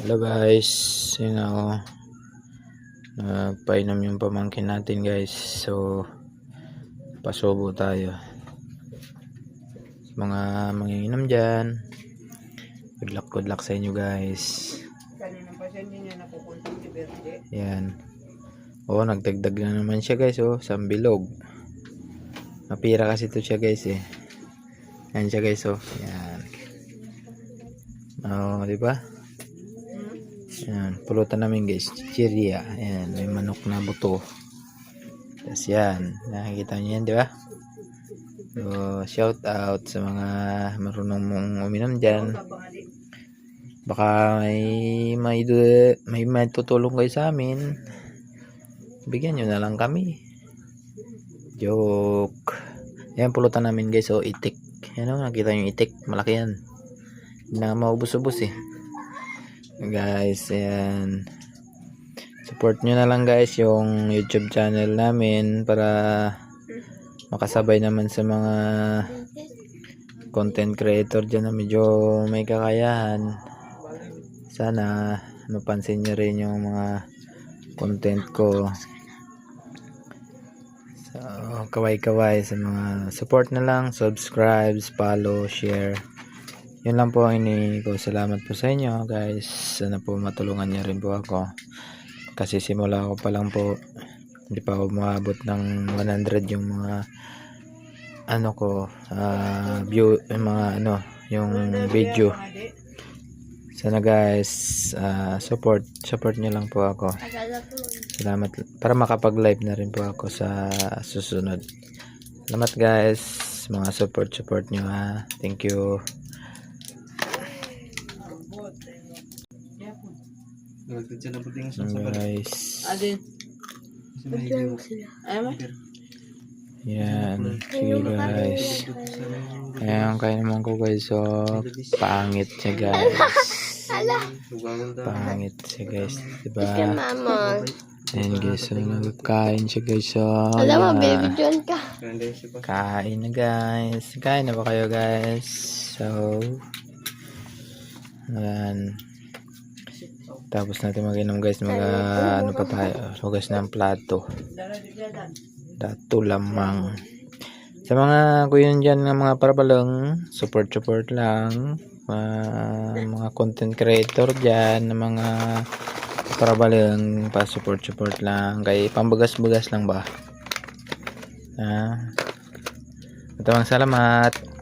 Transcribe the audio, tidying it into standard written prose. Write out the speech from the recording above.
Hello guys, yun ako. Painom yung pamangkin natin guys. So pasubo tayo. Mga manginginom dyan, good luck sa inyo guys. Yan. Oo, nagdagdag na naman siya guys. Oh, sambilog. Mapira kasi ito siya guys eh. Yan siya guys. Oh, yan. Oh, di ba? Yan, pulutan namin guys, chichirya. Ayan, may manok na buto. Tapos yan, nakikita nyo yan, di ba? So, shout out sa mga marunong mong uminom dyan. Baka may tutulong kayo sa amin. Bigyan nyo na lang kami. Joke. Ayan, pulutan namin guys. So, itik. Yan o, nakita nyo itik. Malaki yan. Hindi na maubos-ubos eh. Guys, ayan, support nyo na lang guys yung YouTube channel namin para makasabay naman sa mga content creator dyan na medyo may kakayahan. Sana mapansin nyo rin yung mga content ko. So kaway sa mga support na lang, subscribe, follow, share. Yun lang po ang ini ko. Salamat po sa inyo guys. Sana po matulungan niyo rin po ako. Kasi simula ko pa lang po. Hindi pa ako maabot ng 100 yung mga ano ko, view, yung mga ano, yung video. Sana guys, support niyo lang po ako. Salamat para makapag-live na rin po ako sa susunod. Salamat guys, mga support niyo ha. Thank you. Guys, yan, sige guys, ayan kayo naman ko guys. So pangit siya guys, pangit siya guys, diba? Ayan guys, so nagkain siya guys. So kain na guys, kain na ba kayo guys? So ayan, tapos natin mag-inom guys, ano pa tayo, hugas ng plato lamang. Sa mga kuya dyan ng mga parabalong, support lang, mga content creator dyan ng mga parabalong, pa support lang, kay pambagas lang ba. Maraming salamat.